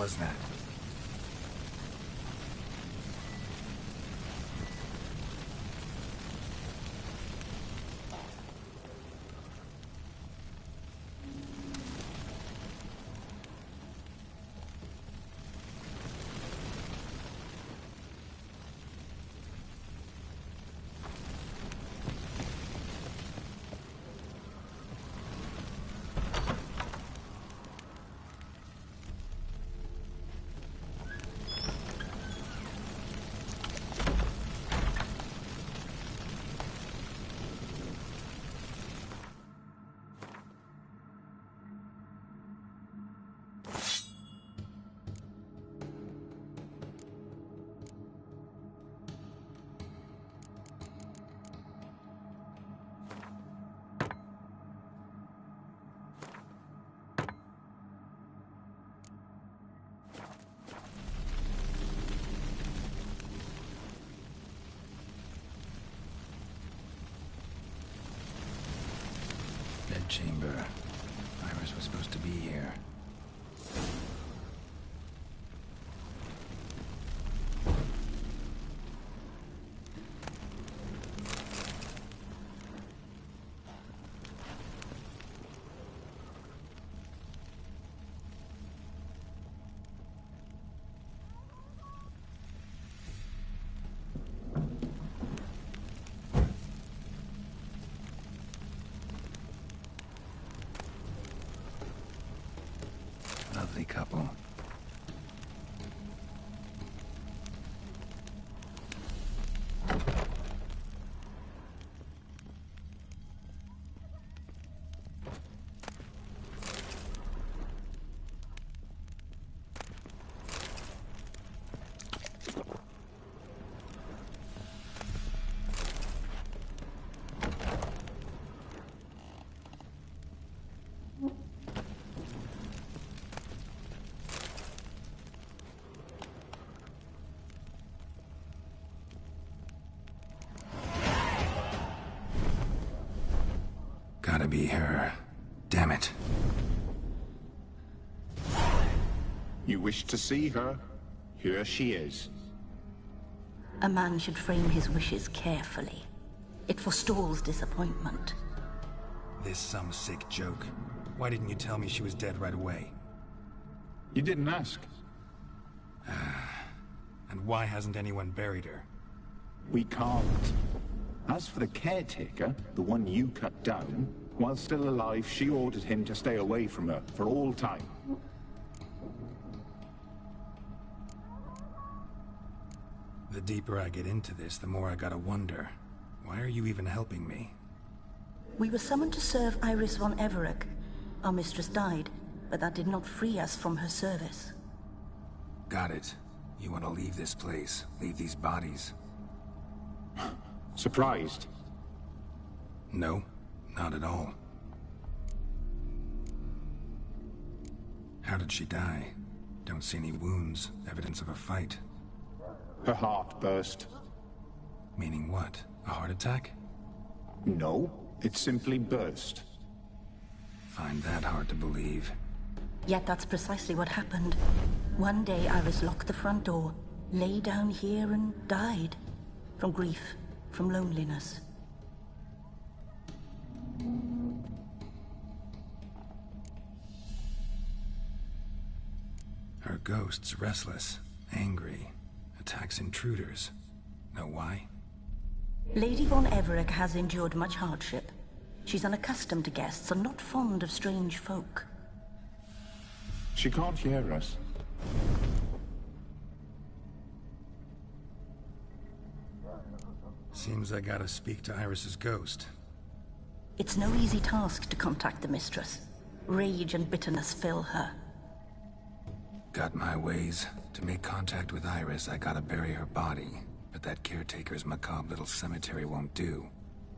was that? Chamber. Iris was supposed to be here. Lovely couple. Gotta be her. Damn it. You wish to see her? Here she is. A man should frame his wishes carefully. It forestalls disappointment. This some sick joke. Why didn't you tell me she was dead right away? You didn't ask. And why hasn't anyone buried her? We can't. As for the caretaker, the one you cut down, while still alive, she ordered him to stay away from her for all time. The deeper I get into this, the more I gotta wonder. Why are you even helping me? We were summoned to serve Iris von Everec. Our mistress died, but that did not free us from her service. Got it. You want to leave this place, leave these bodies. Surprised? No, not at all. How did she die? Don't see any wounds, evidence of a fight. Her heart burst. Meaning what? A heart attack? No, it simply burst. Find that hard to believe. Yet that's precisely what happened. One day Iris locked the front door, lay down here and died. From grief, from loneliness. Her ghost's restless, angry, attacks intruders. Know why? Lady von Everec has endured much hardship. She's unaccustomed to guests and not fond of strange folk. She can't hear us. Seems I gotta speak to Iris's ghost. It's no easy task to contact the mistress. Rage and bitterness fill her. Got my ways. To make contact with Iris, I gotta bury her body. But that caretaker's macabre little cemetery won't do.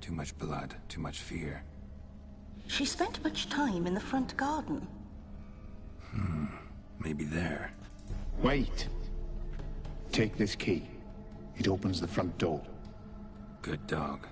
Too much blood, too much fear. She spent much time in the front garden. Maybe there. Wait. Take this key. It opens the front door. Good dog.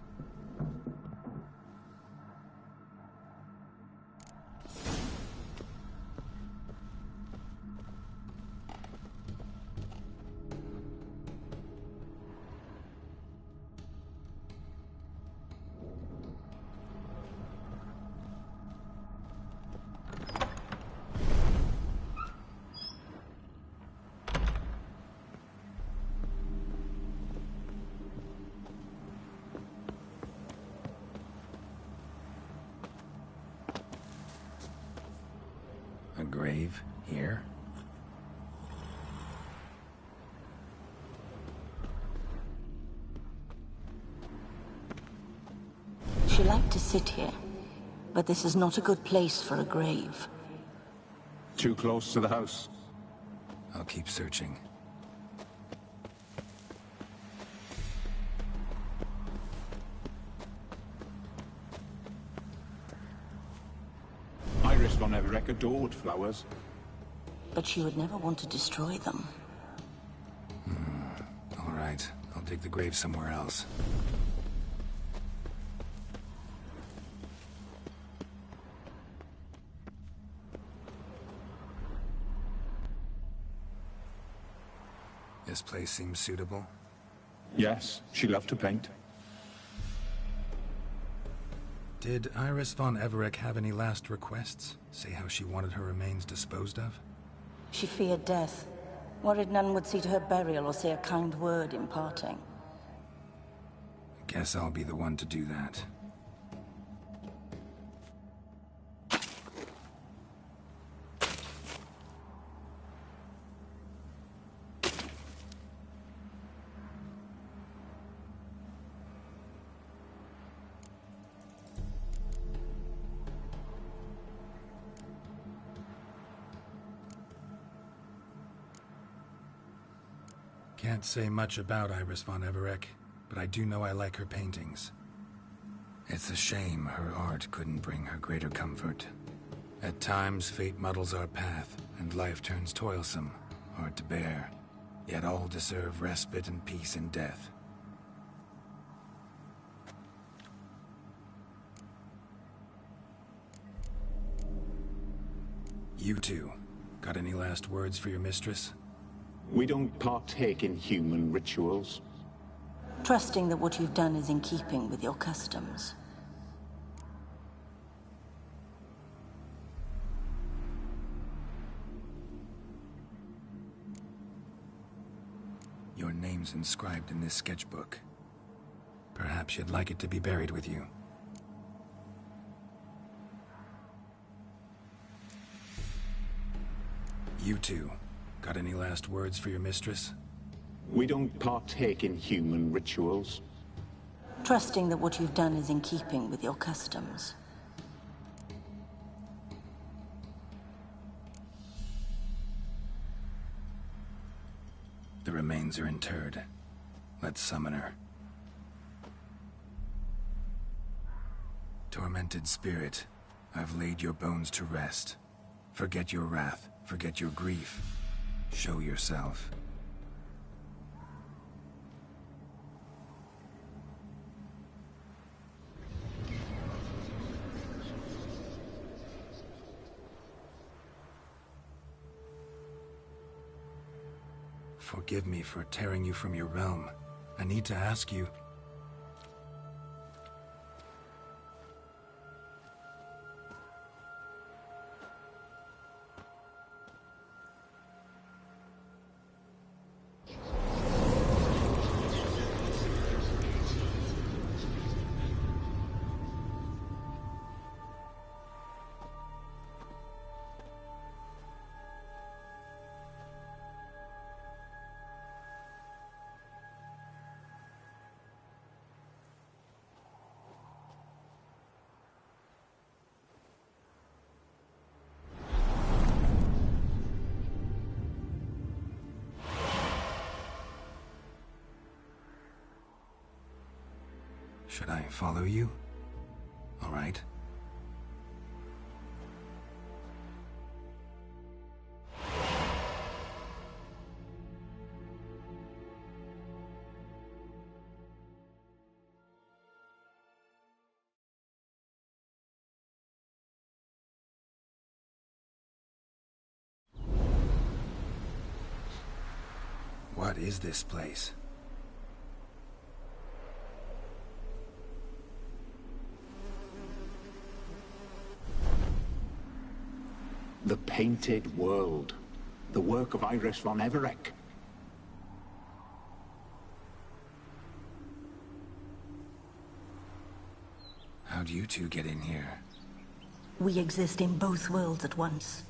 grave here? She liked to sit here, but this is not a good place for a grave. Too close to the house. I'll keep searching. Iris von Everett adored flowers. But she would never want to destroy them. All right, I'll dig the grave somewhere else. This place seems suitable. Yes, she loved to paint. Did Iris von Everett have any last requests? Say how she wanted her remains disposed of? She feared death, worried none would see to her burial or say a kind word in parting. Guess I'll be the one to do that. Can't say much about Iris von Everett, but I do know I like her paintings. It's a shame her art couldn't bring her greater comfort. At times, fate muddles our path, and life turns toilsome, hard to bear. Yet all deserve respite and peace in death. You two, got any last words for your mistress? We don't partake in human rituals. Trusting that what you've done is in keeping with your customs. Your name's inscribed in this sketchbook. Perhaps you'd like it to be buried with you. You two, got any last words for your mistress? We don't partake in human rituals. Trusting that what you've done is in keeping with your customs. The remains are interred. Let's summon her. Tormented spirit, I've laid your bones to rest. Forget your wrath, forget your grief. Show yourself. Forgive me for tearing you from your realm. I need to ask you... Should I follow you? All right. What is this place? The Painted World. The work of Iris von Everett. How'd you two get in here? We exist in both worlds at once.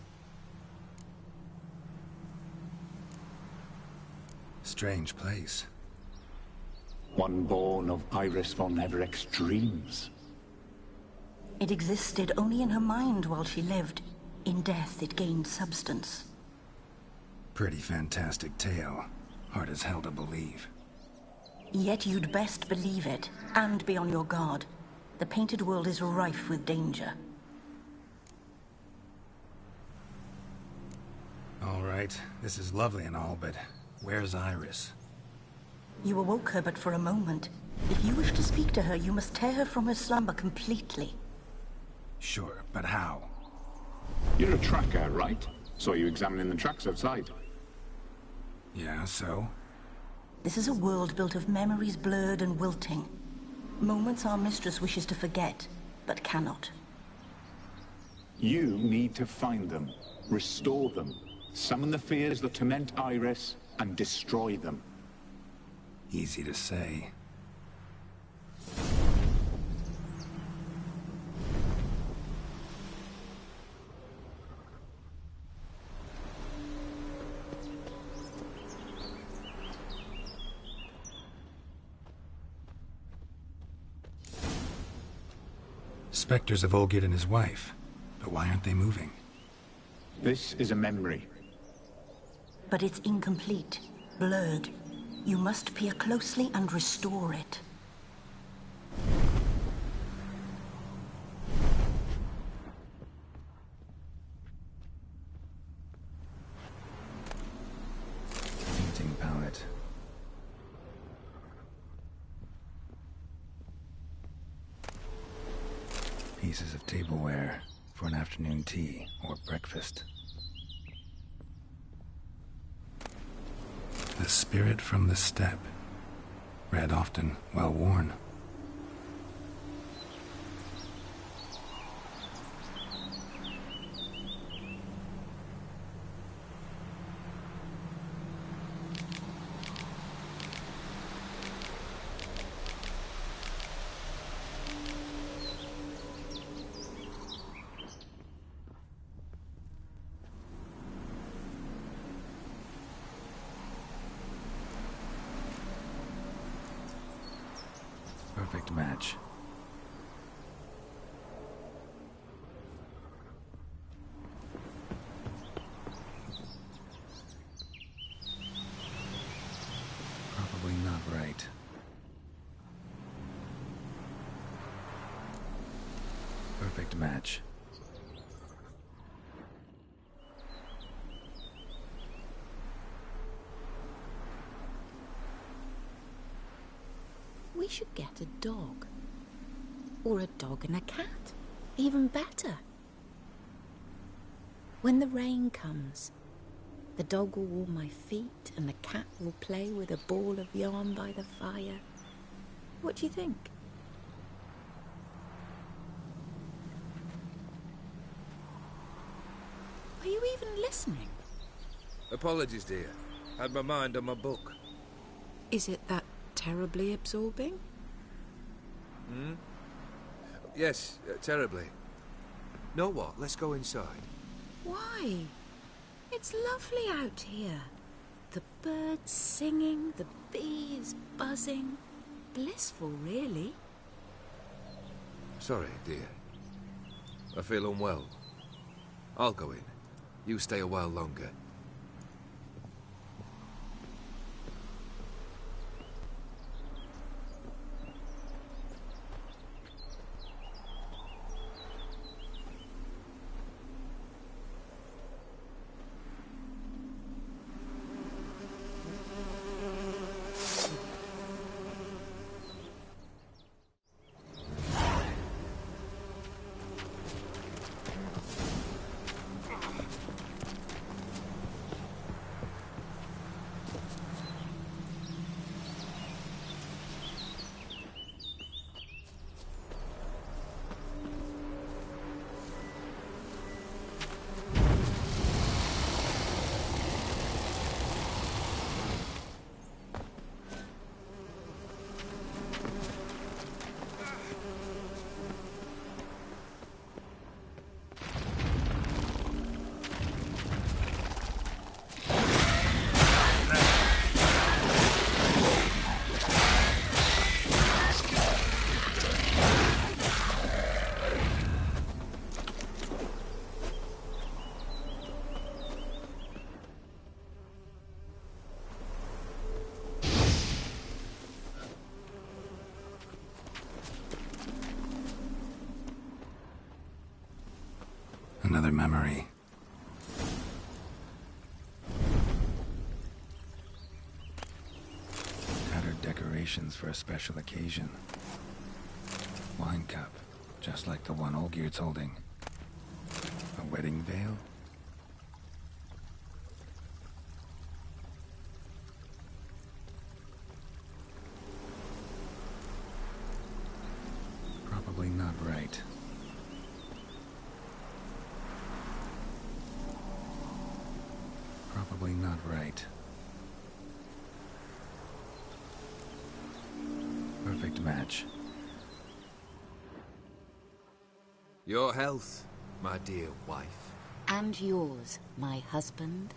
strange place. One born of Iris von Evereck's dreams. It existed only in her mind while she lived. In death, it gained substance. Pretty fantastic tale. Hard as hell to believe. Yet you'd best believe it, and be on your guard. The painted world is rife with danger. All right, this is lovely and all, but where's Iris? You awoke her but for a moment. If you wish to speak to her, you must tear her from her slumber completely. Sure, but how? You're a tracker, right? Saw you examining the tracks outside. Yeah, so? This is a world built of memories blurred and wilting. Moments our mistress wishes to forget, but cannot. You need to find them, restore them, summon the fears that torment Iris, and destroy them. Easy to say. Spectres of Olgid and his wife. But why aren't they moving? This is a memory. But it's incomplete, blurred. You must peer closely and restore it. Painting palette. Pieces of tableware for an afternoon tea or breakfast. The spirit from the steppe. Read often, well worn. Perfect match. Probably not right. Perfect match. We should get a dog. Or a dog and a cat. Even better. When the rain comes, the dog will warm my feet and the cat will play with a ball of yarn by the fire. What do you think? Are you even listening? Apologies, dear. Had my mind on my book. Is it that terribly absorbing? Yes, terribly. Know what? Let's go inside. Why? It's lovely out here. The birds singing, the bees buzzing. Blissful, really. Sorry, dear. I feel unwell. I'll go in. You stay a while longer. Another memory. Tattered decorations for a special occasion. Wine cup, just like the one Olgier's holding. A wedding veil? Probably not right. Probably not right. Perfect match. Your health, my dear wife. And yours, my husband.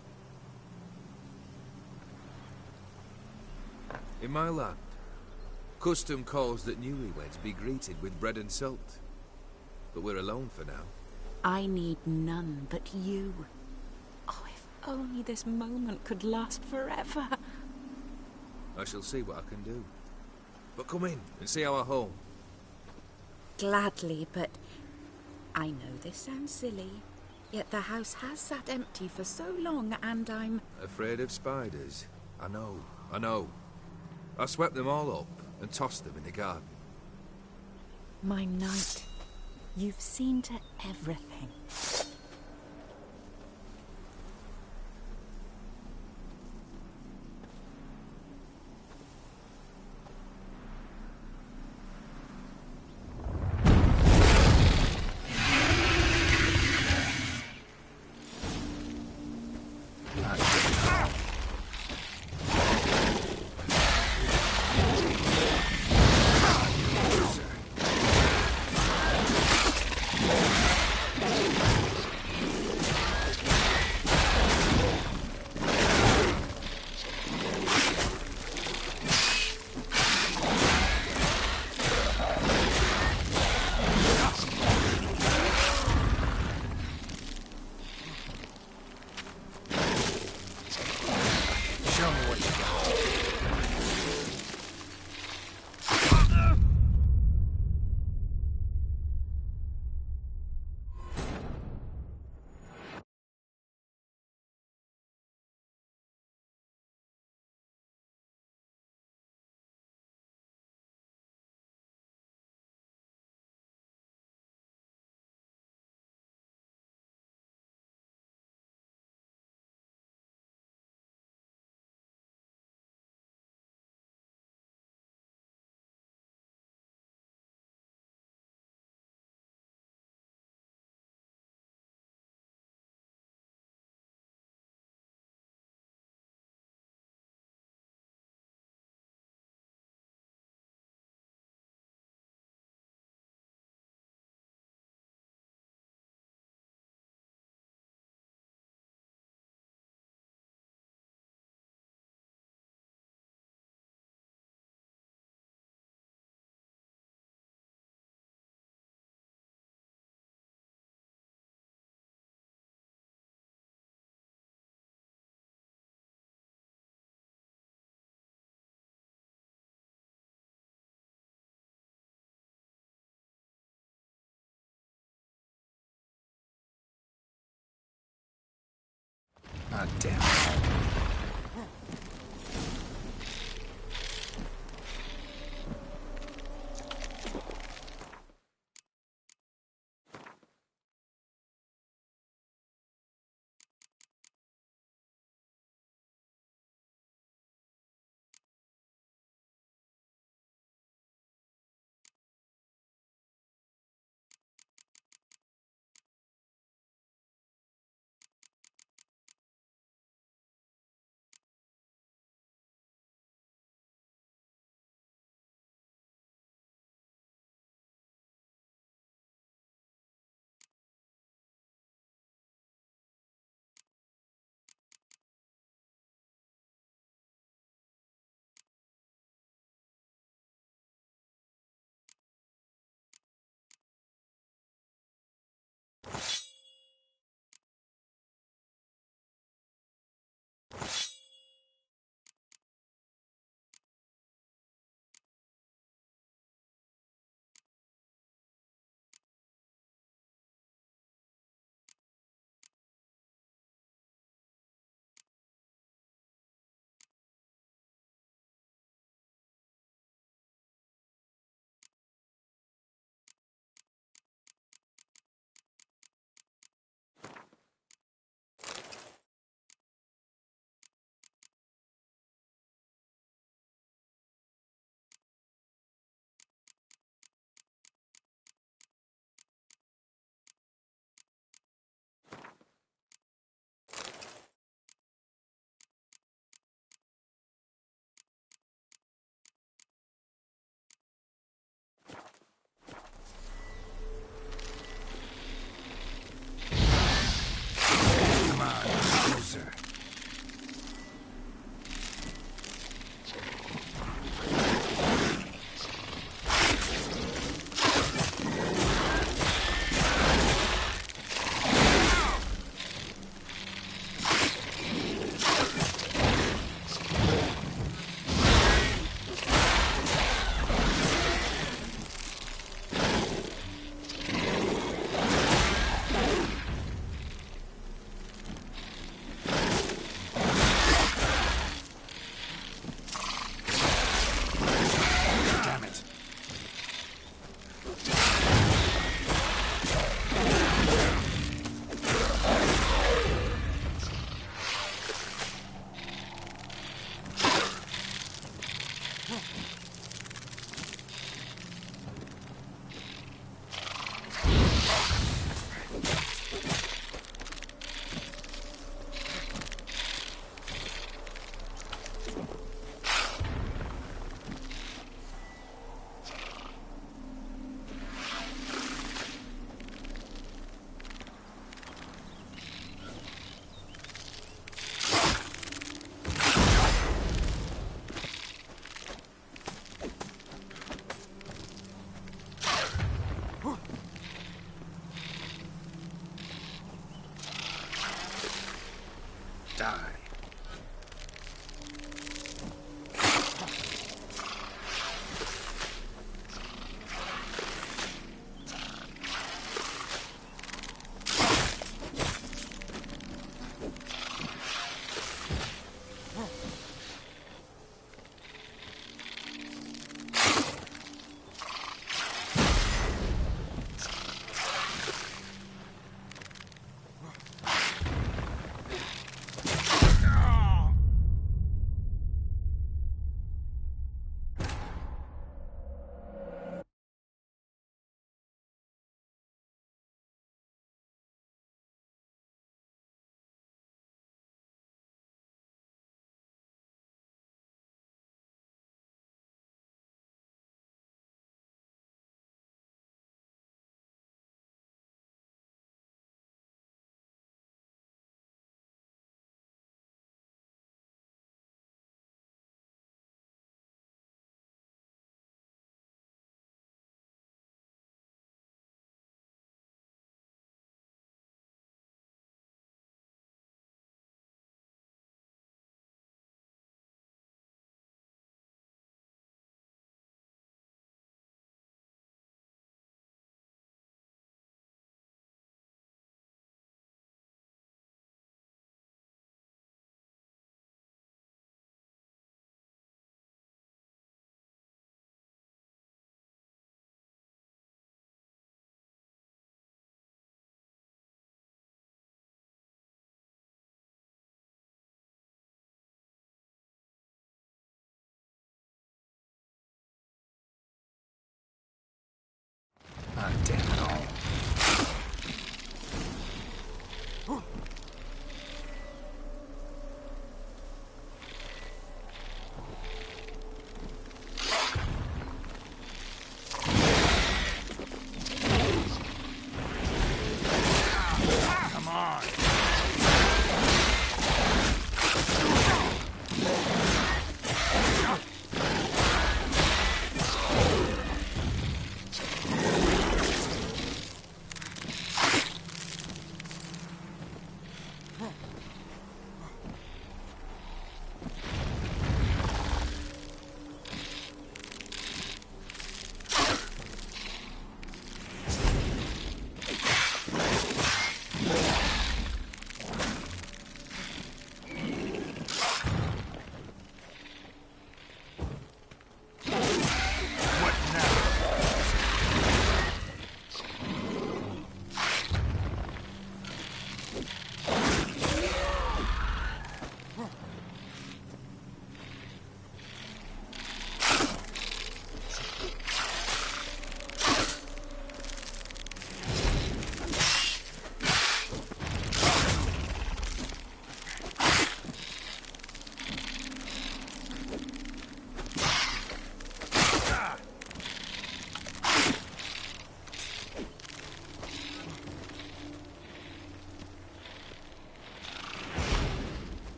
In my land, custom calls that newlyweds be greeted with bread and salt. But we're alone for now. I need none but you. Oh, if only this moment could last forever. I shall see what I can do. But come in and see our home. Gladly, but I know this sounds silly, yet the house has sat empty for so long, and I'm... Afraid of spiders? I know. I swept them all up and tossed them in the garden. My knight, you've seen to everything. Ah, damn it.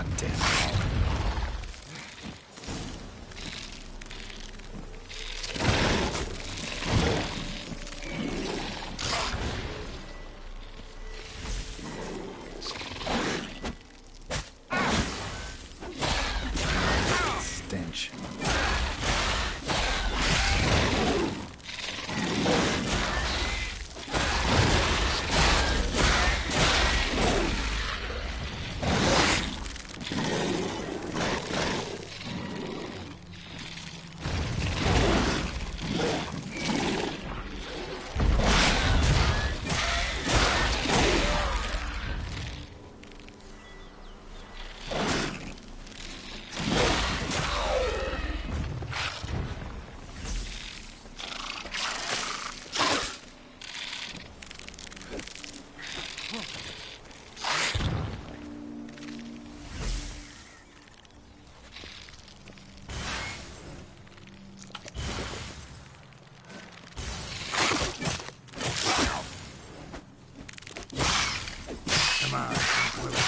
God damn it. Stench. Come on, conclude.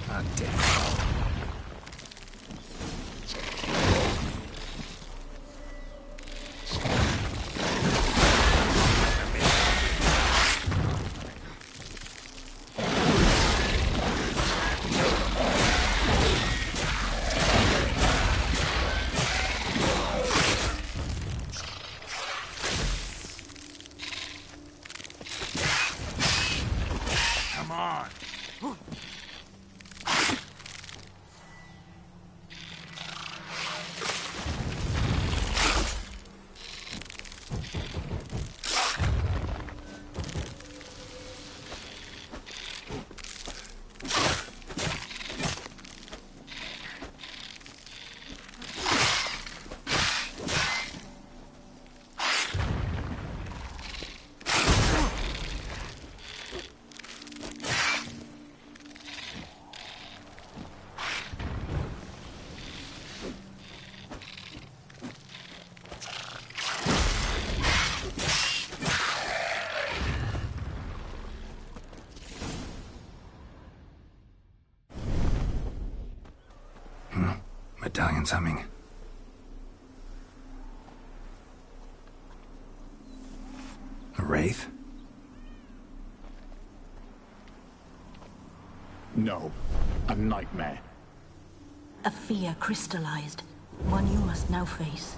God damn it. Come on. Medallion's humming. A wraith? No, a nightmare. A fear crystallized, one you must now face.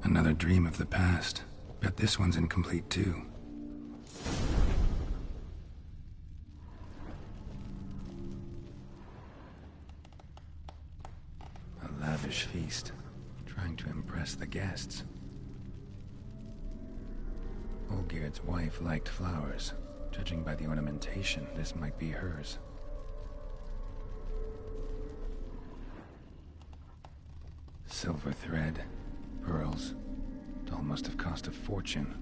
Another dream of the past. Bet this one's incomplete too. A lavish feast, trying to impress the guests. Olgierd's wife liked flowers. Judging by the ornamentation, this might be hers. Silver thread, pearls. Doll must have cost a fortune.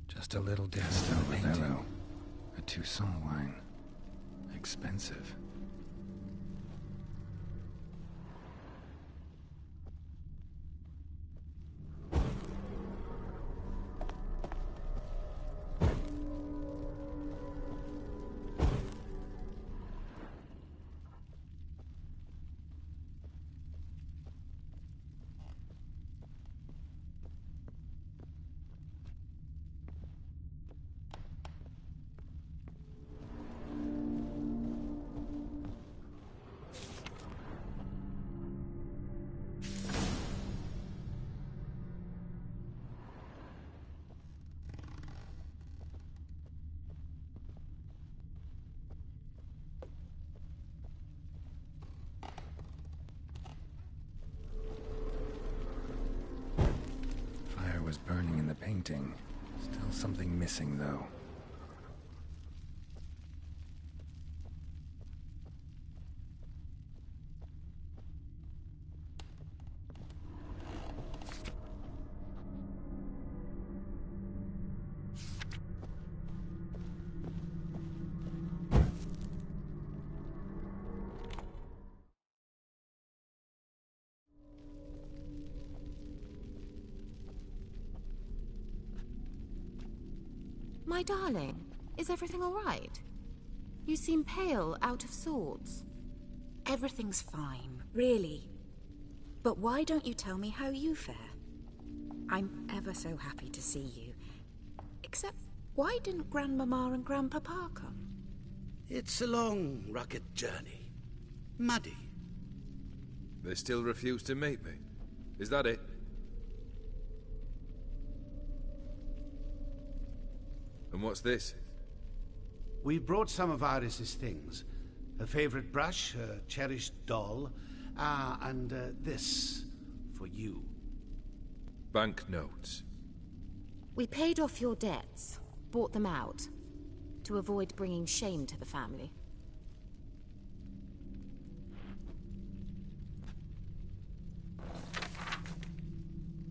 Just a little Destel Ravello. A Toussaint wine. Expensive. Was burning in the painting. Still something missing, though. My darling, is everything all right? You seem pale, out of sorts. Everything's fine, really. But why don't you tell me how you fare? I'm ever so happy to see you. Except, why didn't Grandmama and Grandpapa come? It's a long, rugged journey. Muddy. They still refuse to meet me. Is that it? And what's this? We brought some of Iris's things. Her favorite brush, her cherished doll, and this for you. Banknotes. We paid off your debts, bought them out, to avoid bringing shame to the family.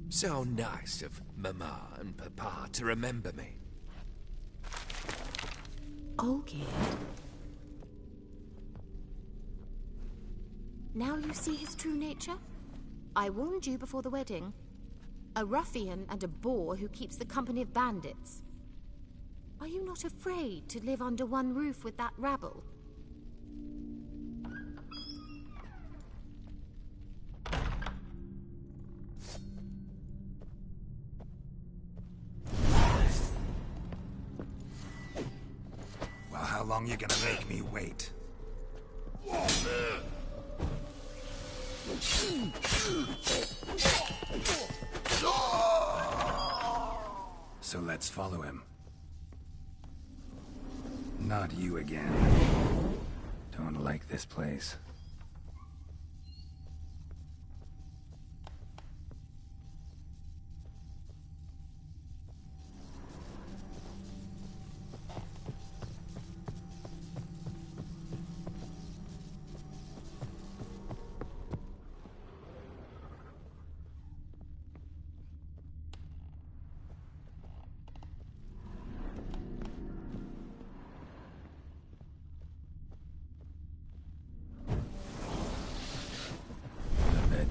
So nice of Mama and Papa to remember me. Olgierd. Now you see his true nature? I warned you before the wedding. A ruffian and a boor who keeps the company of bandits. Are you not afraid to live under one roof with that rabble? Well, how long you gonna make me wait? So let's follow him. Not you again. Don't like this place.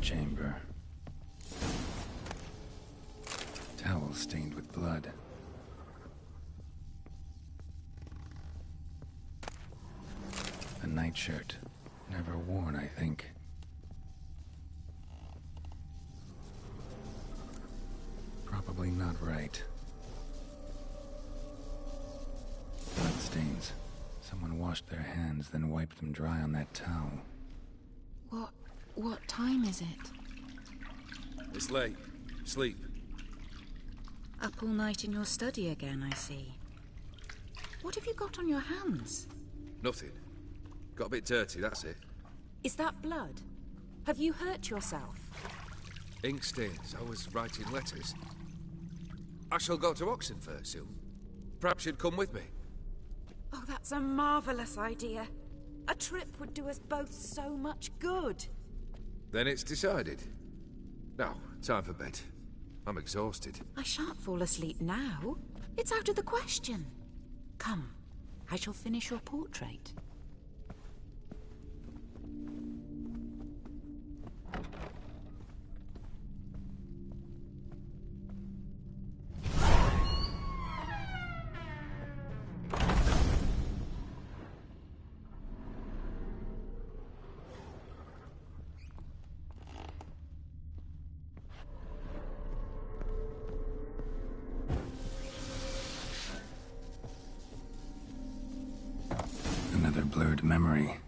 Chamber. Towel stained with blood. A nightshirt. Never worn, I think. Probably not right. Blood stains. Someone washed their hands, then wiped them dry on that towel. What time is it? It's late. Sleep. Up all night in your study again, I see. What have you got on your hands? Nothing. Got a bit dirty, that's it. Is that blood? Have you hurt yourself? Ink stains. I was writing letters. I shall go to Oxenfurt soon. Perhaps you'd come with me. Oh, that's a marvellous idea. A trip would do us both so much good. Then it's decided. Now, time for bed. I'm exhausted. I shan't fall asleep now. It's out of the question. Come, I shall finish your portrait. Another blurred memory.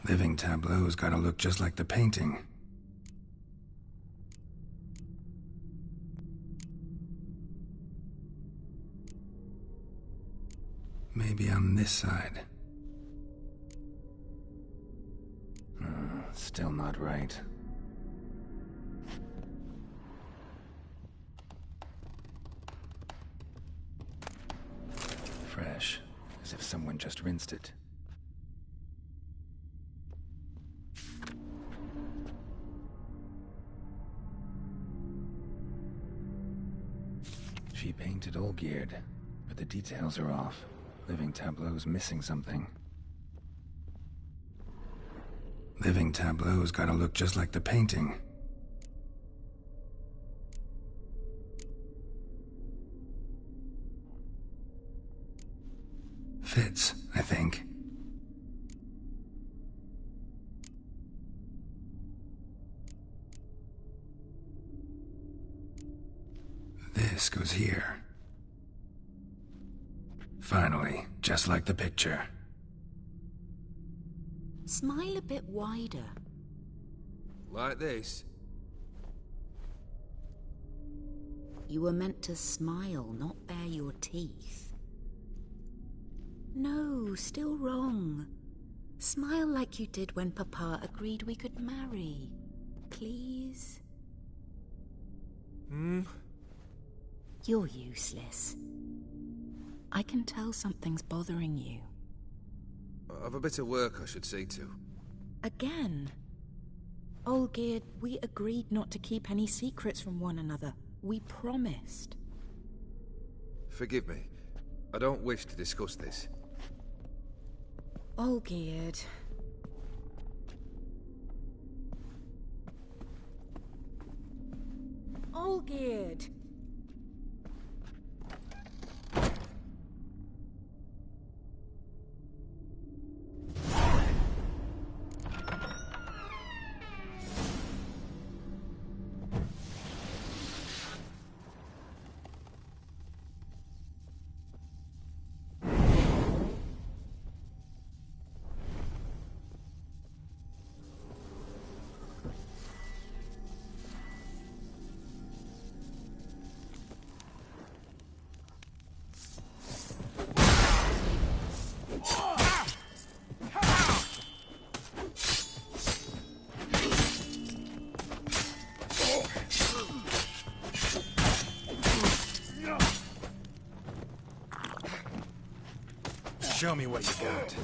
Living tableau's gotta look just like the painting. Maybe on this side. Still not right. Fresh, as if someone just rinsed it. She painted Olgierd, but the details are off. Living tableau's missing something. Living tableau's gotta look just like the painting. Fits, I think. This goes here. Finally, just like the picture. Smile a bit wider. Like this? You were meant to smile, not bare your teeth. No, still wrong. Smile like you did when Papa agreed we could marry. Please? You're useless. I can tell something's bothering you. I've a bit of work I should see to. Again? Olgierd, we agreed not to keep any secrets from one another. We promised. Forgive me. I don't wish to discuss this. Olgierd. Olgierd! Show me what you got.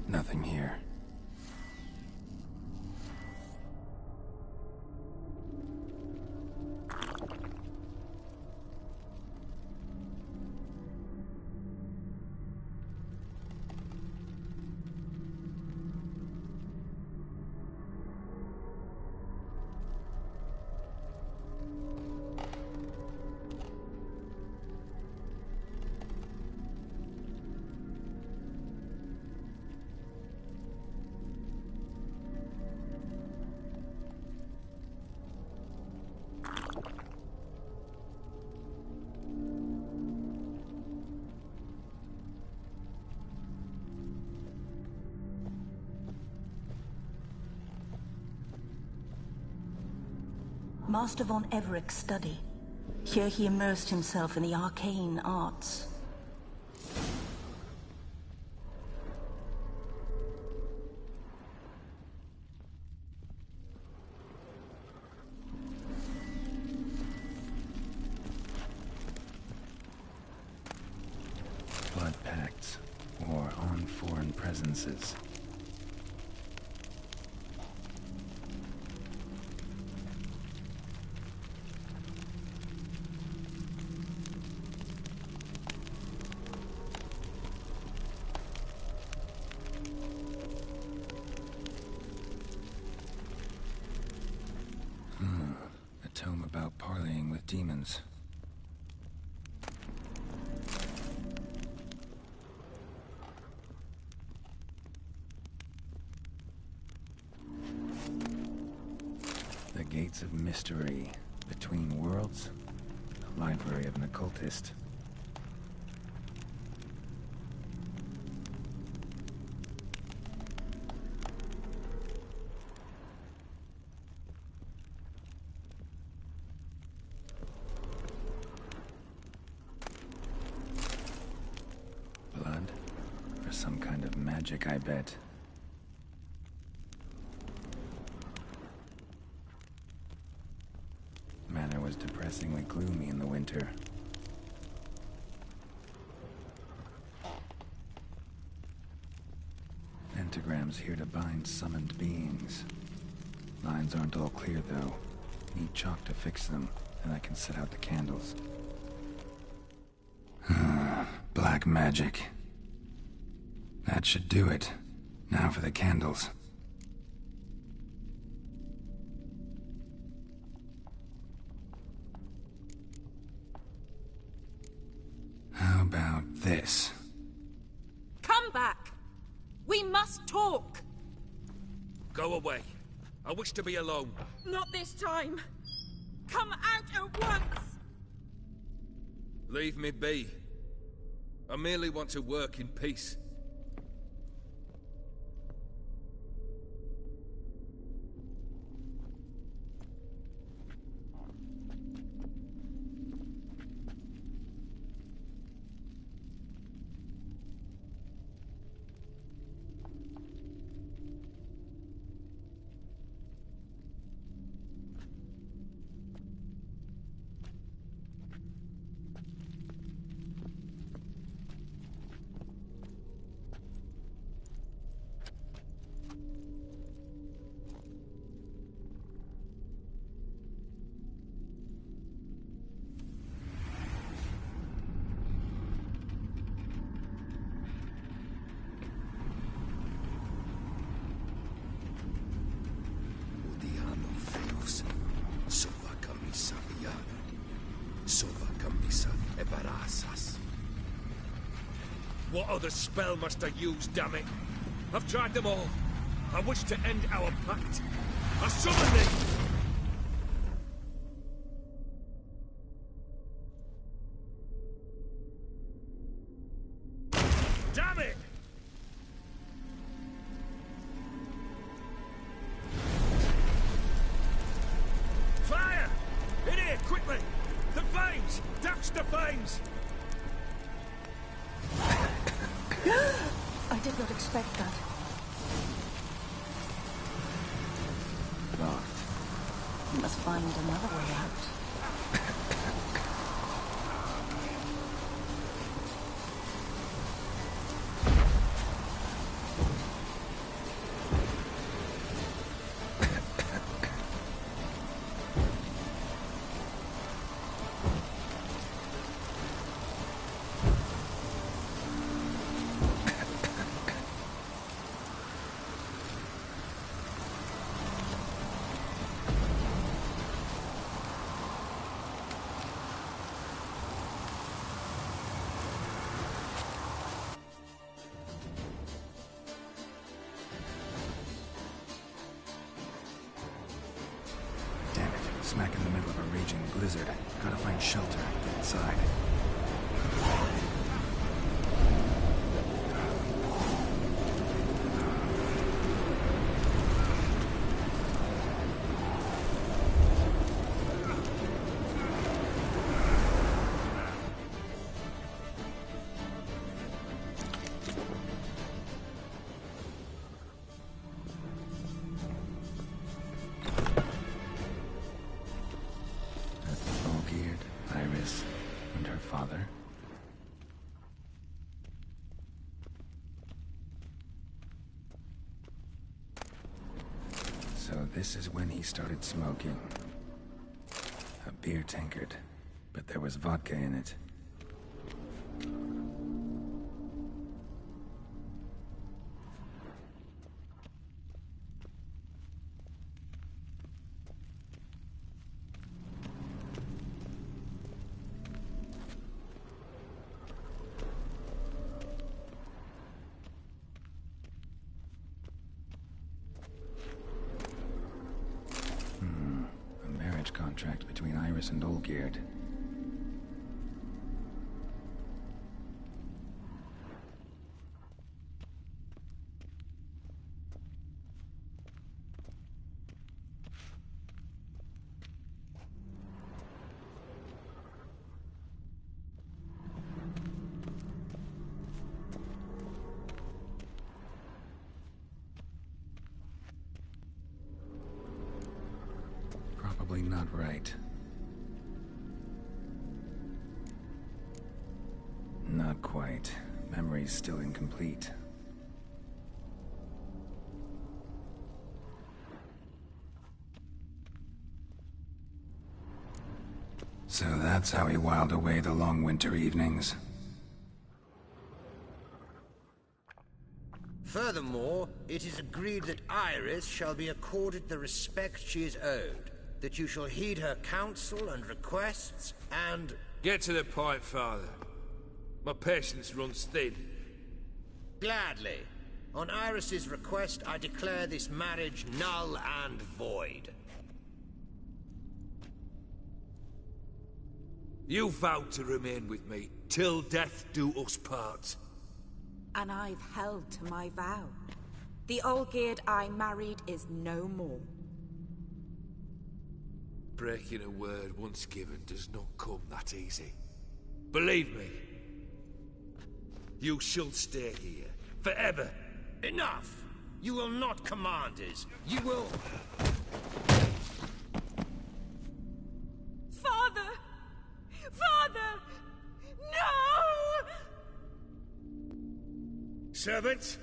Nothing here. Master von Everett's study. Here he immersed himself in the arcane arts. Blood pacts, or on foreign presences. A tome about parleying with demons. The Gates of Mystery. Between Worlds. The Library of an Occultist. Blood? Or some kind of magic, I bet. Manor was depressingly gloomy in the winter. Pentagrams here to bind summoned beings. Lines aren't all clear, though. Need chalk to fix them, and I can set out the candles. Black magic. That should do it. Now for the candles. How about this? Come back! We must talk! Go away. I wish to be alone. Not this time! Come out at once! Leave me be. I merely want to work in peace. What other spell must I use, damn it? I've tried them all. I wish to end our pact. I summon thee! Damn it! Fire! In here, quickly! The flames! Douse the flames! I did not expect that. Locked. You must find another way out. Smack in the middle of a raging blizzard. Gotta find shelter, get inside. Iris and her father. So this is when he started smoking. A beer tankard, but there was vodka in it. Contract between Iris and Olgierd. Probably not right. Not quite. Memory's still incomplete. So that's how he whiled away the long winter evenings. Furthermore, it is agreed that Iris shall be accorded the respect she is owed, that you shall heed her counsel and requests, and... Get to the point, Father. My patience runs thin. Gladly. On Iris's request, I declare this marriage null and void. You vowed to remain with me, till death do us part. And I've held to my vow. The Olgierd I married is no more. Breaking a word once given does not come that easy. Believe me. You shall stay here, forever. Enough! You will not command us. You will... Father! Father! No! Servants,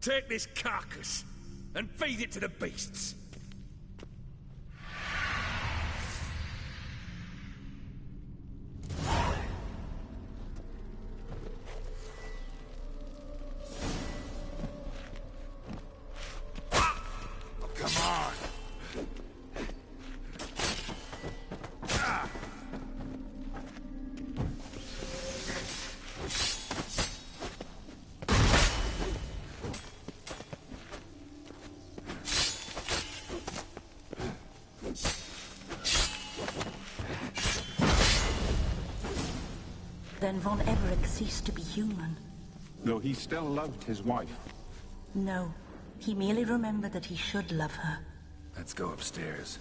take this carcass and feed it to the beasts. Then Von Everett ceased to be human. Though he still loved his wife. No, he merely remembered that he should love her. Let's go upstairs.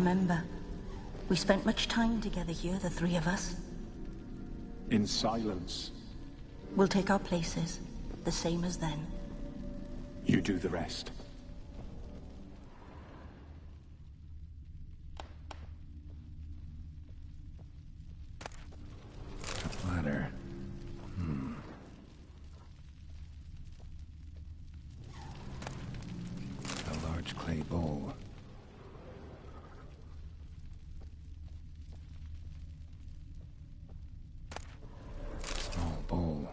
remember. We spent much time together here, the three of us. In silence. We'll take our places, the same as then. You do the rest. A ladder. A large clay bowl. Small bowl.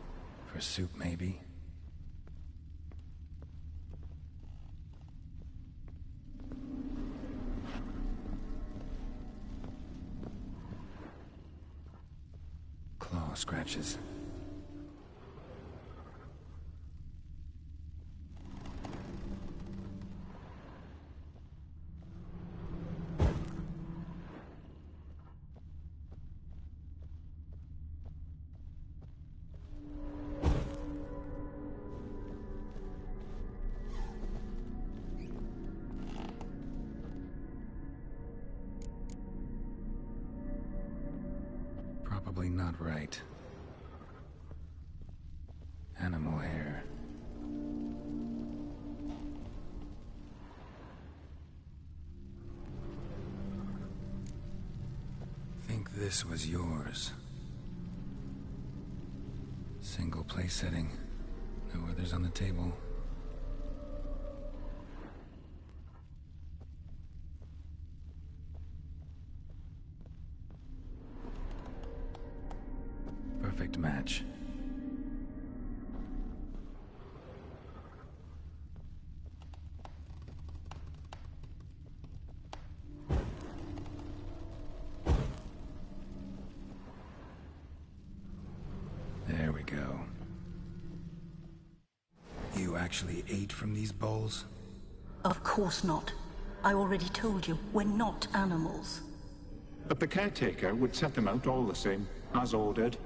For soup, maybe? Claw scratches. Probably not right. Animal hair. Think this was yours. Single place setting. No others on the table. Perfect match. There we go. You actually ate from these bowls? Of course not. I already told you, we're not animals. But the caretaker would set them out all the same, as ordered.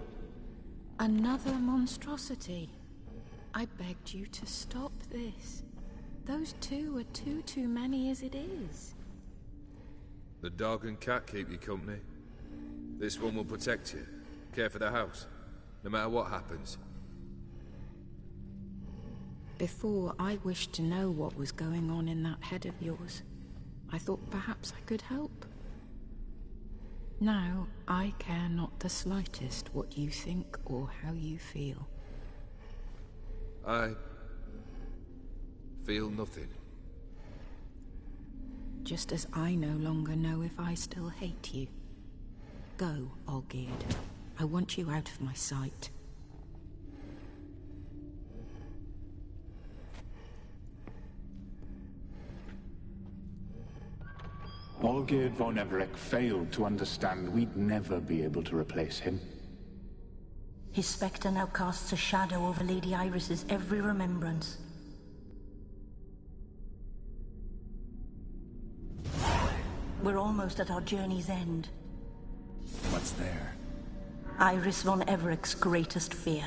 Another monstrosity. I begged you to stop this. Those two are too many as it is. The dog and cat keep you company. This one will protect you, care for the house, no matter what happens. Before, I wished to know what was going on in that head of yours. I thought perhaps I could help. Now, I care not the slightest what you think or how you feel. I feel nothing. Just as I no longer know if I still hate you. Go, Olgierd. I want you out of my sight. Olgierd von Everec failed to understand we'd never be able to replace him. His spectre now casts a shadow over Lady Iris's every remembrance. We're almost at our journey's end. What's there? Iris von Everec's greatest fear.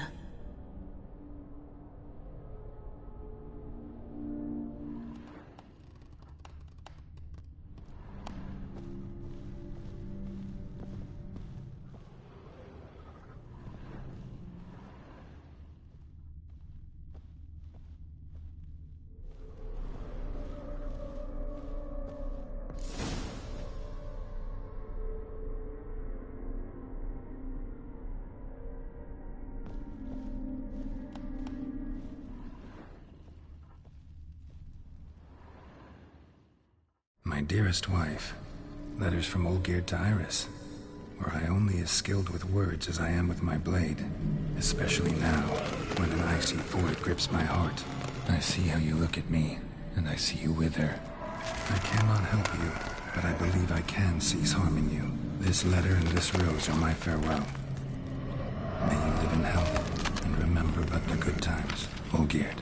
My dearest wife, letters from Olgierd to Iris. Were I only as skilled with words as I am with my blade, especially now, when an icy void grips my heart. I see how you look at me, and I see you wither. I cannot help you, but I believe I can cease harming you. This letter and this rose are my farewell. May you live in health, and remember but the good times, Olgierd.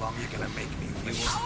long you gonna make me wait?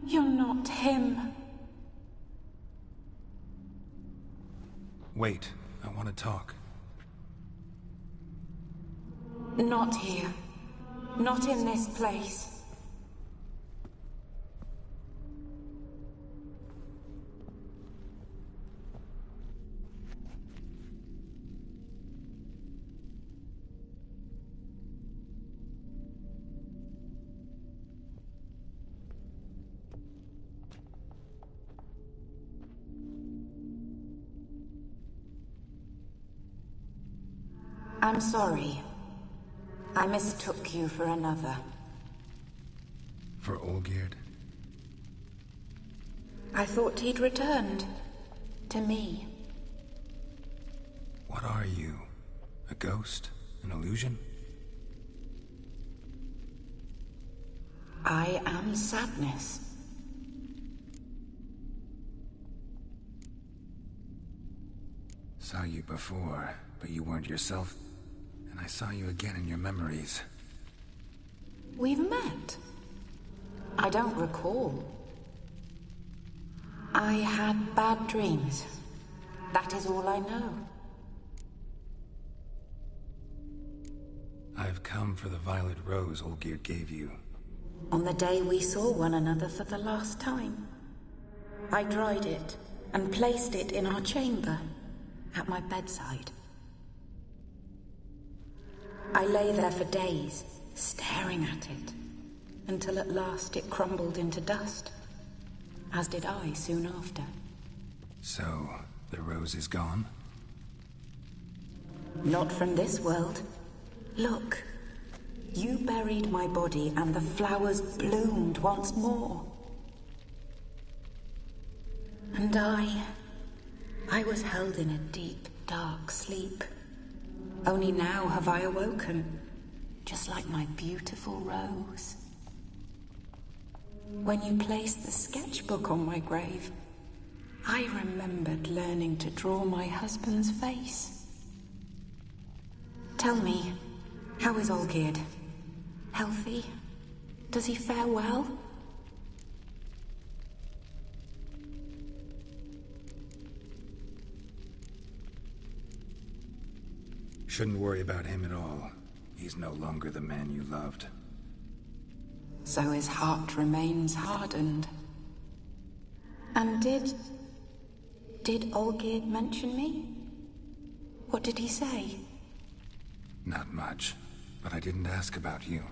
You're not him. Wait, I want to talk. Not here. Not in this place. I'm sorry. I mistook you for another. For Olgierd? I thought he'd returned. To me. What are you? A ghost? An illusion? I am sadness. Saw you before, but you weren't yourself. And I saw you again in your memories. We've met? I don't recall. I had bad dreams. That is all I know. I've come for the violet rose Olgierd gave you. On the day we saw one another for the last time, I dried it and placed it in our chamber, at my bedside. I lay there for days, staring at it, until at last it crumbled into dust, as did I soon after. So, the rose is gone? Not from this world. Look, you buried my body and the flowers bloomed once more. And I was held in a deep, dark sleep. Only now have I awoken, just like my beautiful rose. When you placed the sketchbook on my grave, I remembered learning to draw my husband's face. Tell me, how is Olgierd? Healthy? Does he fare well? Shouldn't worry about him at all. He's no longer the man you loved. So his heart remains hardened. And did Olgierd mention me? What did he say? Not much, but I didn't ask about you.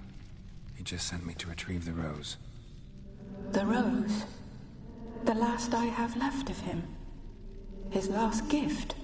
He just sent me to retrieve the rose. The rose? The last I have left of him? His last gift?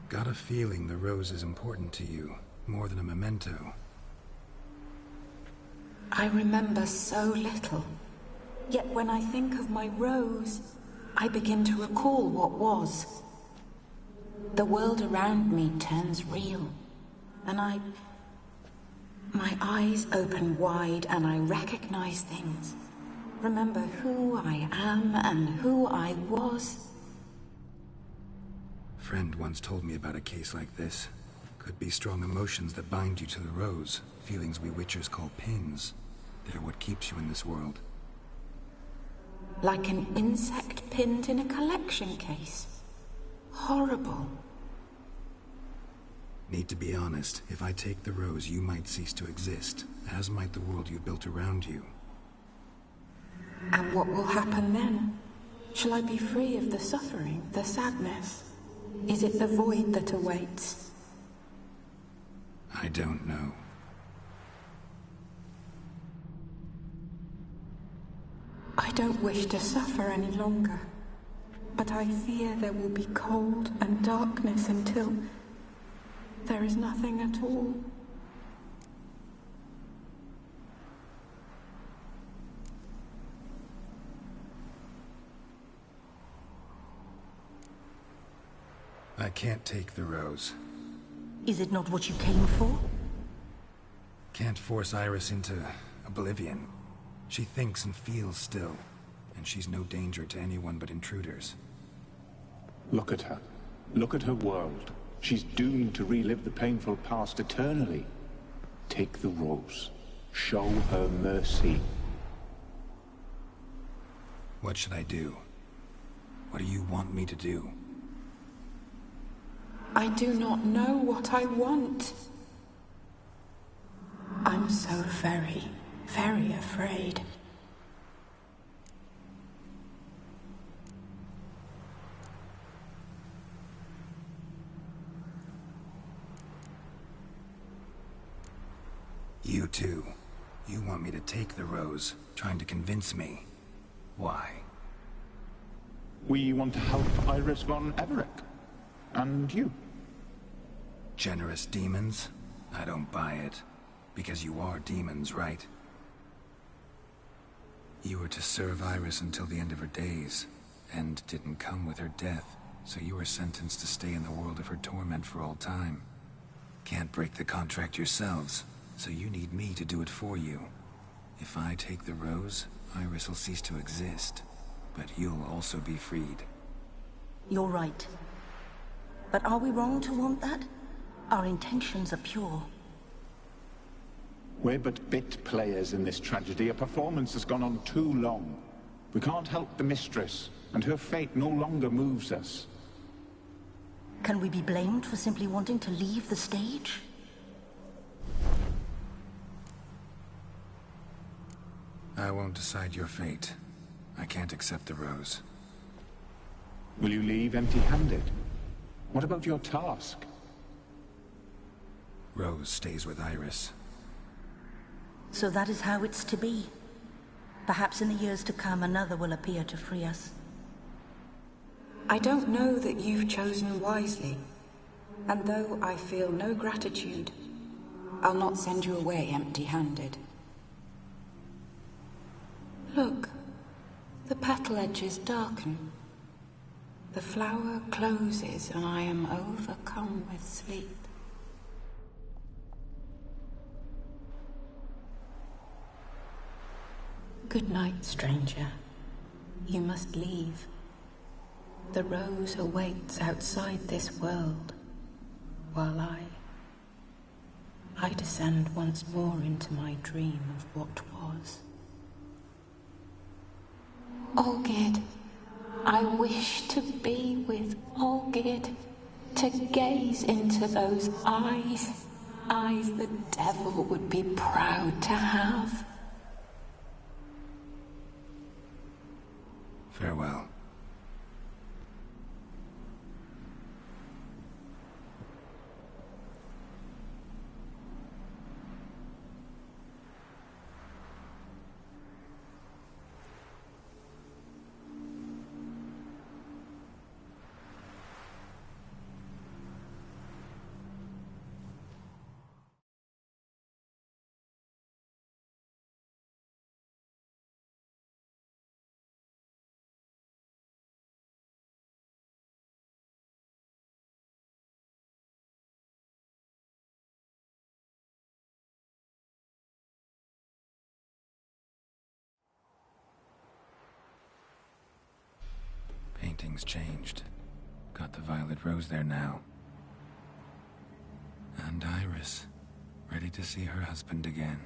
Got a feeling the rose is important to you, more than a memento. I remember so little. Yet when I think of my rose, I begin to recall what was. The world around me turns real, and my eyes open wide and I recognize things. Remember who I am and who I was. Friend once told me about a case like this. Could be strong emotions that bind you to the rose. Feelings we witchers call pins. They're what keeps you in this world. Like an insect pinned in a collection case. Horrible. Need to be honest. If I take the rose, you might cease to exist, as might the world you built around you. And what will happen then? Shall I be free of the suffering, the sadness? Is it the void that awaits? I don't know. I don't wish to suffer any longer, but I fear there will be cold and darkness until there is nothing at all. I can't take the rose. Is it not what you came for? Can't force Iris into oblivion. She thinks and feels still, and she's no danger to anyone but intruders. Look at her. Look at her world. She's doomed to relive the painful past eternally. Take the rose. Show her mercy. What should I do? What do you want me to do? I do not know what I want. I'm so very, very afraid. You too. You want me to take the rose, trying to convince me. Why? We want to help Iris von Everec. And you. Generous demons? I don't buy it. Because you are demons, right? You were to serve Iris until the end of her days. End didn't come with her death, so you were sentenced to stay in the world of her torment for all time. Can't break the contract yourselves, so you need me to do it for you. If I take the rose, Iris will cease to exist. But you'll also be freed. You're right. But are we wrong to want that? Our intentions are pure. We're but bit players in this tragedy. A performance has gone on too long. We can't help the mistress, and her fate no longer moves us. Can we be blamed for simply wanting to leave the stage? I won't decide your fate. I can't accept the rose. Will you leave empty-handed? What about your task? Rose stays with Iris. So that is how it's to be. Perhaps in the years to come, another will appear to free us. I don't know that you've chosen wisely, and though I feel no gratitude, I'll not send you away empty-handed. Look, the petal edges darken. The flower closes and I am overcome with sleep. Good night, stranger. You must leave. The rose awaits outside this world. while I descend once more into my dream of what was. Olgid, I wish to be with Olgid, to gaze into those eyes the devil would be proud to have. Farewell. Painting's changed. Got the violet rose there now. And Iris, ready to see her husband again.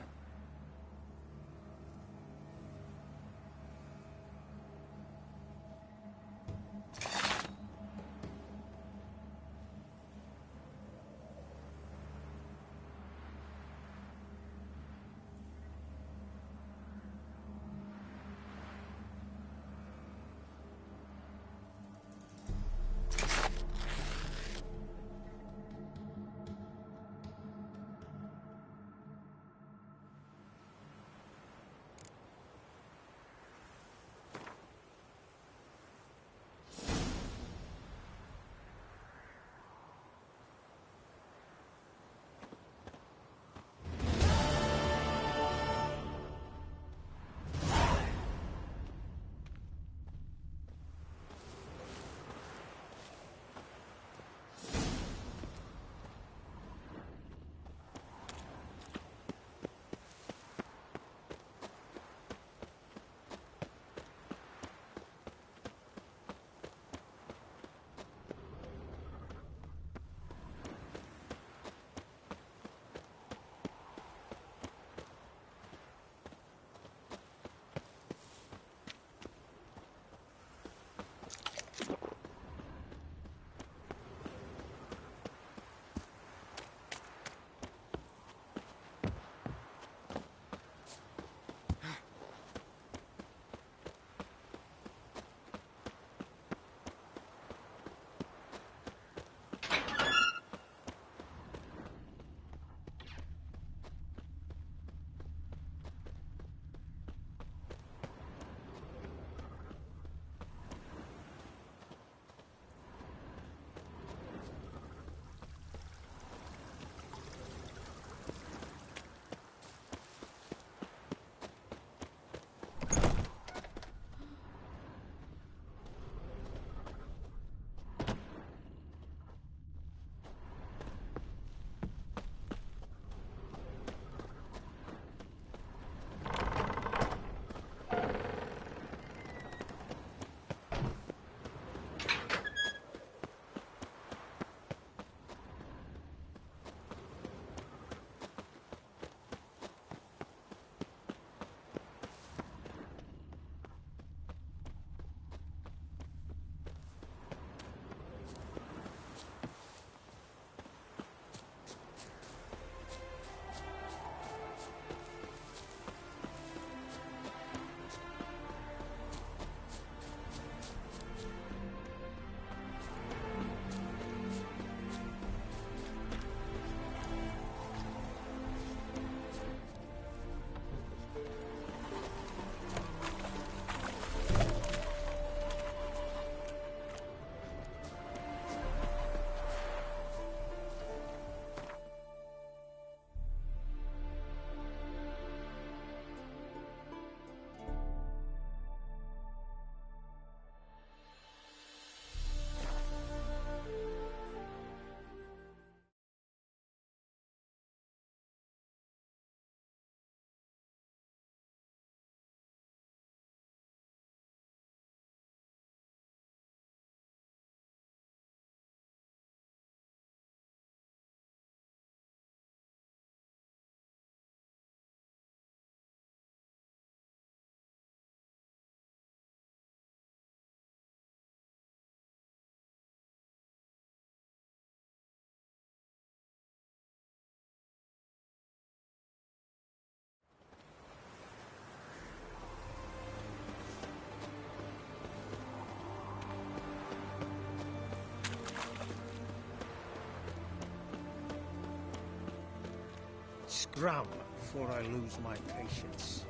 scram before I lose my patience.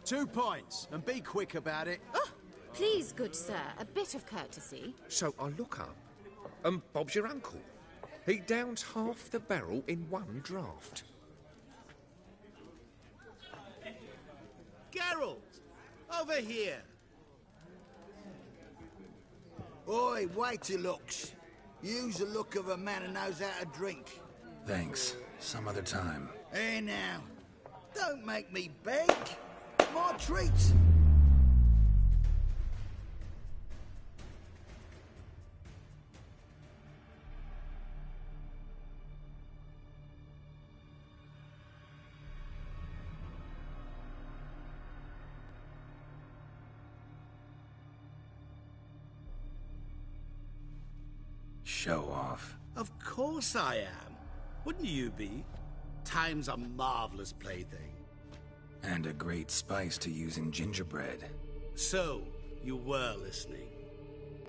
Two points, and be quick about it. Oh, please, good sir, a bit of courtesy. So I look up, and Bob's your uncle. He downs half the barrel in one draught. Geralt! Over here! Oi, waiter looks. Use the look of a man who knows how to drink. Thanks. Some other time. Hey now, don't make me beg. More treats. Show off. Of course I am. Wouldn't you be? Time's a marvelous plaything. And a great spice to use in gingerbread. So, you were listening.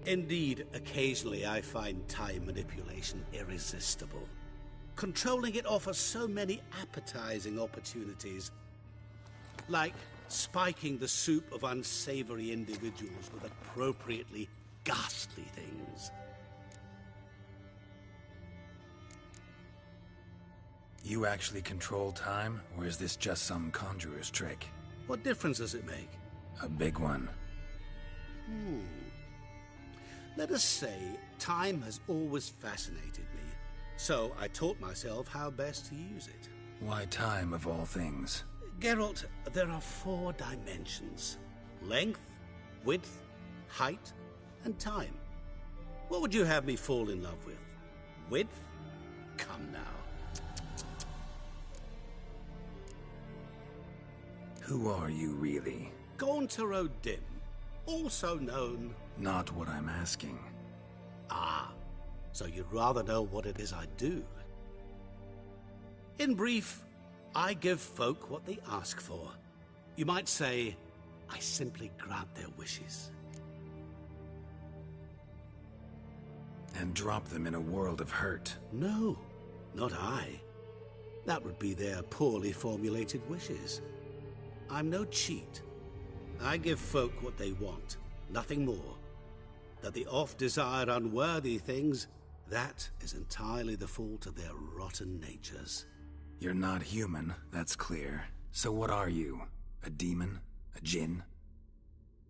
Indeed, occasionally I find time manipulation irresistible. Controlling it offers so many appetizing opportunities. Like spiking the soup of unsavory individuals with appropriately ghastly things. You actually control time, or is this just some conjurer's trick? What difference does it make? A big one. Let us say time has always fascinated me, so I taught myself how best to use it. Why time, of all things? Geralt, there are 4 dimensions. Length, width, height, and time. What would you have me fall in love with? Width? Come now. Who are you, really? Gaunter O'Dim, also known... Not what I'm asking. Ah, so you'd rather know what it is I do. In brief, I give folk what they ask for. You might say, I simply grant their wishes. And drop them in a world of hurt. No, not I. That would be their poorly formulated wishes. I'm no cheat. I give folk what they want, nothing more. That they oft desire unworthy things, that is entirely the fault of their rotten natures. You're not human, that's clear. So what are you? A demon? A djinn?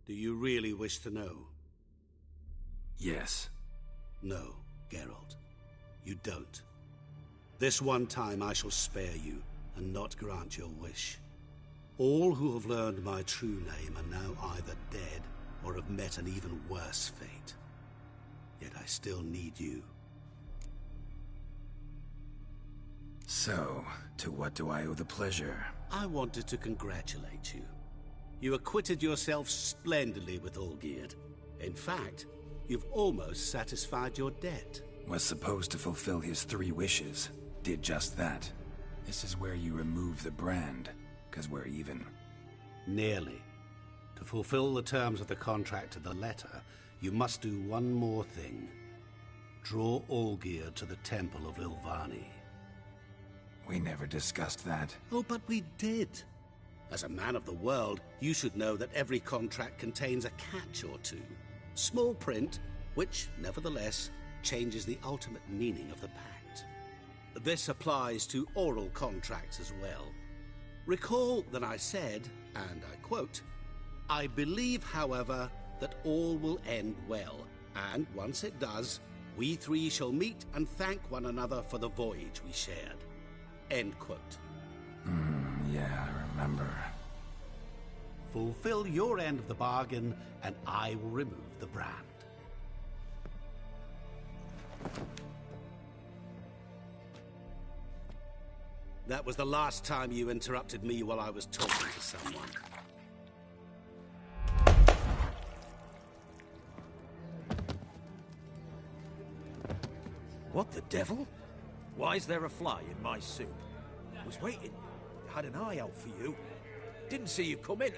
Do you really wish to know? Yes. No, Geralt. You don't. This one time I shall spare you, and not grant your wish. All who have learned my true name are now either dead or have met an even worse fate. Yet I still need you. So, to what do I owe the pleasure? I wanted to congratulate you. You acquitted yourself splendidly with Olgierd. In fact, you've almost satisfied your debt. Was supposed to fulfill his 3 wishes. Did just that. This is where you remove the brand. Because we're even. Nearly. To fulfill the terms of the contract to the letter, you must do one more thing. Draw Olgierd to the Temple of Lilvani. We never discussed that. Oh, but we did. As a man of the world, you should know that every contract contains a catch or two. Small print, which, nevertheless, changes the ultimate meaning of the pact. This applies to oral contracts as well. Recall that I said, and I quote, I believe, however, that all will end well, and once it does, we 3 shall meet and thank one another for the voyage we shared. End quote. Yeah, I remember. Fulfill your end of the bargain, and I will remove the brand. That was the last time you interrupted me while I was talking to someone. What the devil? Why is there a fly in my soup? Was waiting. Had an eye out for you. Didn't see you come in.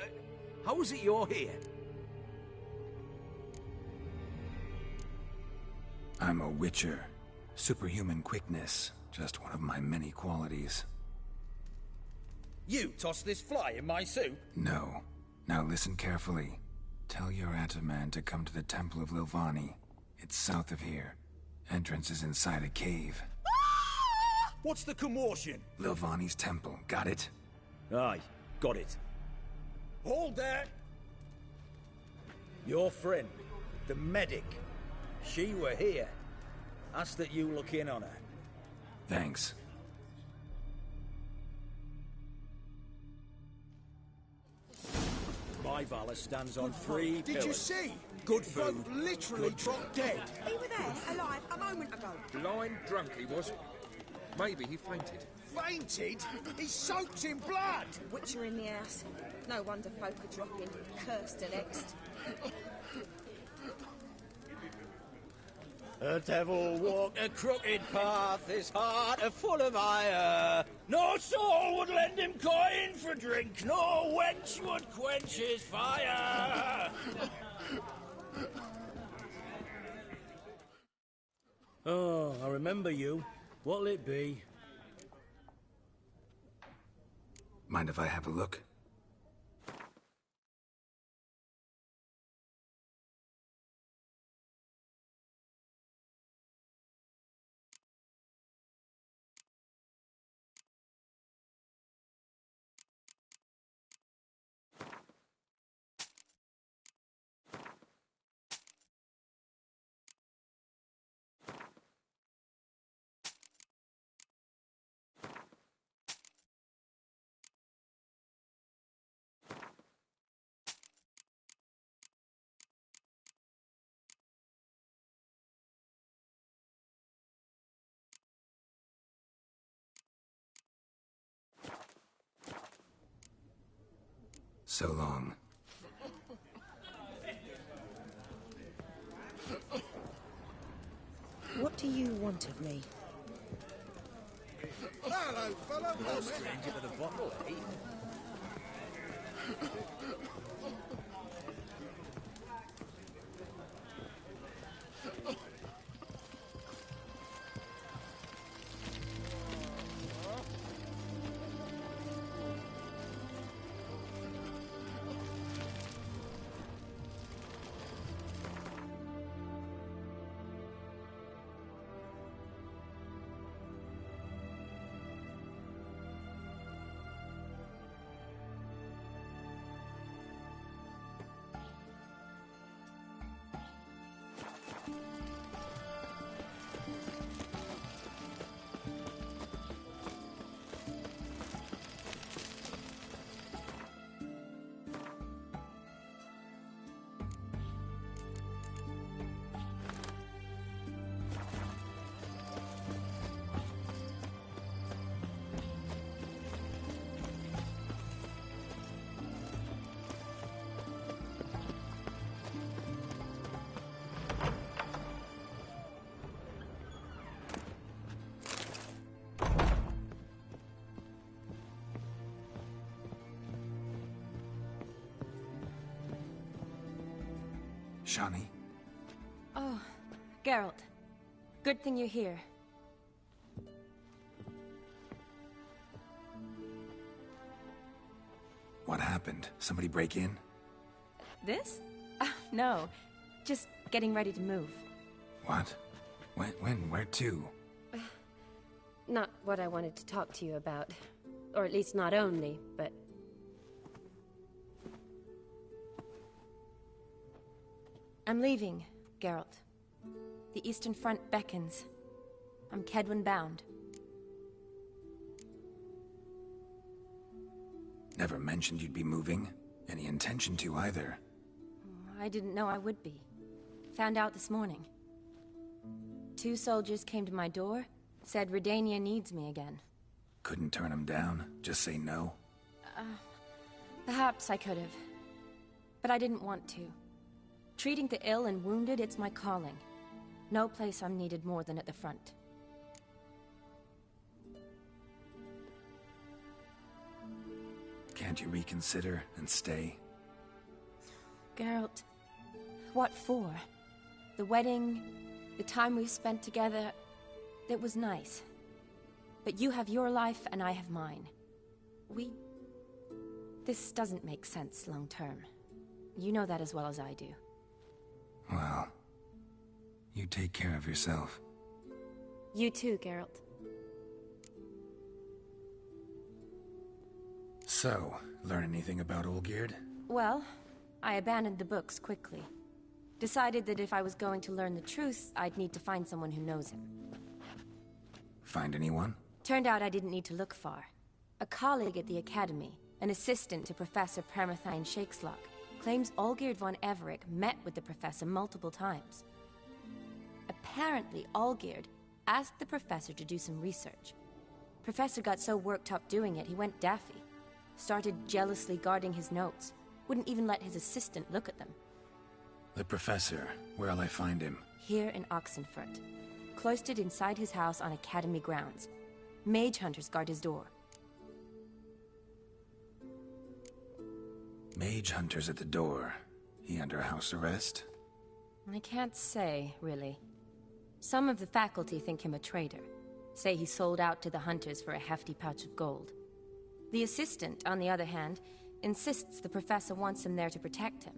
How is it you're here? I'm a witcher. Superhuman quickness, just one of my many qualities. You tossed this fly in my soup? No. Now listen carefully. Tell your Ataman to come to the Temple of Lilvani. It's south of here. Entrance is inside a cave. What's the commotion? Lilvani's temple, got it? Aye, got it. Hold there! Your friend, the medic. She were here. Ask that you look in on her. Thanks. My valor stands on 3 pillars. Did you see? Good food. Bloke literally dropped dead. He were there, alive, a moment ago. Blind drunk he was. Maybe he fainted. Fainted? He's soaked in blood. Witcher in the house. No wonder folk are dropping. Cursed the next. The devil walked a crooked path, his heart a full of ire. No soul would lend him coin for drink, no wench would quench his fire. Oh, I remember you. What'll it be? Mind if I have a look? So long. What do you want of me? Hello, fellow. No stranger to the bottle, eh? Shani? Oh, Geralt. Good thing you're here. What happened? Somebody break in? This? No. Just getting ready to move. What? When? Where to? Not what I wanted to talk to you about. Or at least not only, but... I'm leaving, Geralt. The Eastern Front beckons. I'm Kedwin bound. Never mentioned you'd be moving. Any intention to either. I didn't know I would be. Found out this morning. 2 soldiers came to my door, said Redania needs me again. Couldn't turn them down? Just say no? Perhaps I could have. But I didn't want to. Treating the ill and wounded, it's my calling. No place I'm needed more than at the front. Can't you reconsider and stay? Geralt, what for? The wedding, the time we spent together, it was nice. But you have your life and I have mine. This doesn't make sense long term. You know that as well as I do. Well, you take care of yourself. You too, Geralt. So, learn anything about Olgierd? Well, I abandoned the books quickly. Decided that if I was going to learn the truth, I'd need to find someone who knows him. Find anyone? Turned out I didn't need to look far. A colleague at the Academy, an assistant to Professor Permathine Shakeslock, claims Olgierd von Everec met with the professor multiple times. Apparently, Olgierd asked the professor to do some research. Professor got so worked up doing it, he went daffy. Started jealously guarding his notes. Wouldn't even let his assistant look at them. The professor, where'll I find him? Here in Oxenfurt. Cloistered inside his house on Academy grounds. Mage hunters guard his door. Mage hunters at the door. He under house arrest? I can't say, really. Some of the faculty think him a traitor. Say he sold out to the hunters for a hefty pouch of gold. The assistant, on the other hand, insists the professor wants him there to protect him.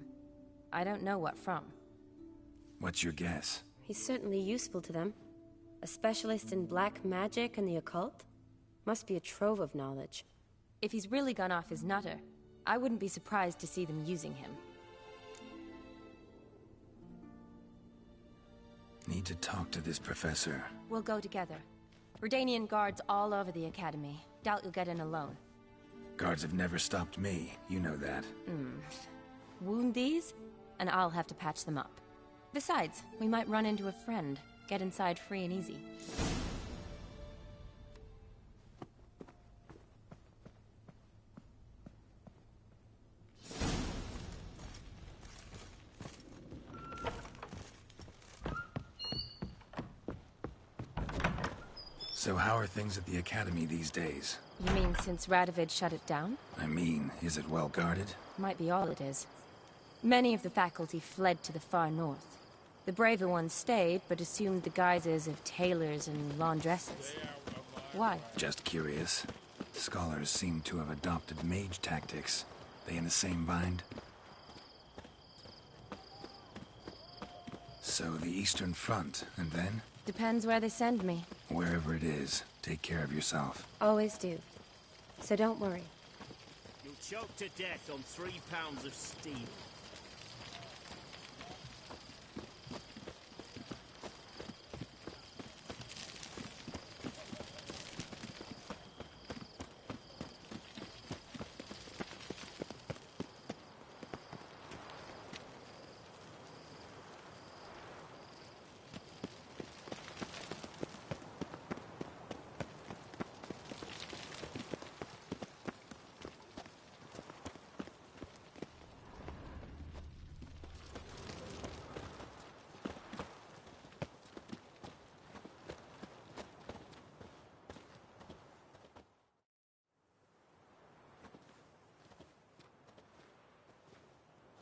I don't know what from. What's your guess? He's certainly useful to them. A specialist in black magic and the occult? Must be a trove of knowledge. If he's really gone off his nutter, I wouldn't be surprised to see them using him. Need to talk to this professor. We'll go together. Redanian guards all over the Academy. Doubt you'll get in alone. Guards have never stopped me, you know that. Wound these, and I'll have to patch them up. Besides, we might run into a friend. Get inside free and easy. So how are things at the Academy these days? You mean since Radovid shut it down? I mean, is it well guarded? Might be all it is. Many of the faculty fled to the far north. The braver ones stayed, but assumed the guises of tailors and laundresses. Why? Just curious. Scholars seem to have adopted mage tactics. They in the same bind? So the Eastern Front, and then? Depends where they send me. Wherever it is, take care of yourself. Always do. So don't worry. You'll choke to death on 3 pounds of steel.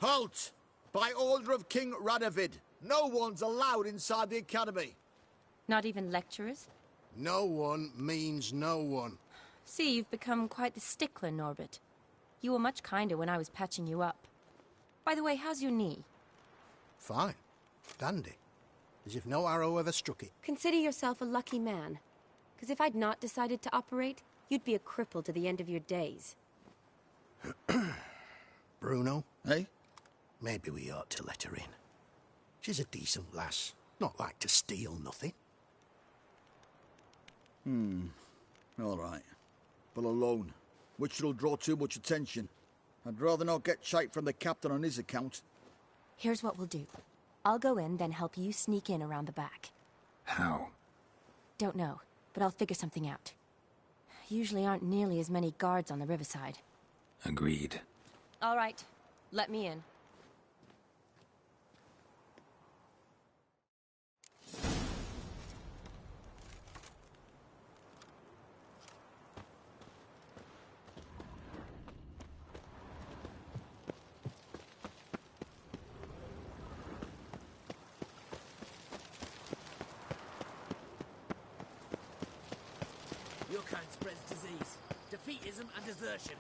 Halt! By order of King Radovid, no one's allowed inside the Academy. Not even lecturers? No one means no one. See, you've become quite the stickler, Norbert. You were much kinder when I was patching you up. By the way, how's your knee? Fine. Dandy. As if no arrow ever struck it. Consider yourself a lucky man. Because if I'd not decided to operate, you'd be a cripple to the end of your days. Bruno, eh? Maybe we ought to let her in. She's a decent lass. Not like to steal nothing. All right. But alone, which will draw too much attention. I'd rather not get shite from the captain on his account. Here's what we'll do. I'll go in, then help you sneak in around the back. How? Don't know, but I'll figure something out. Usually aren't nearly as many guards on the riverside. Agreed. All right, let me in. spreads disease. Defeatism and desertion.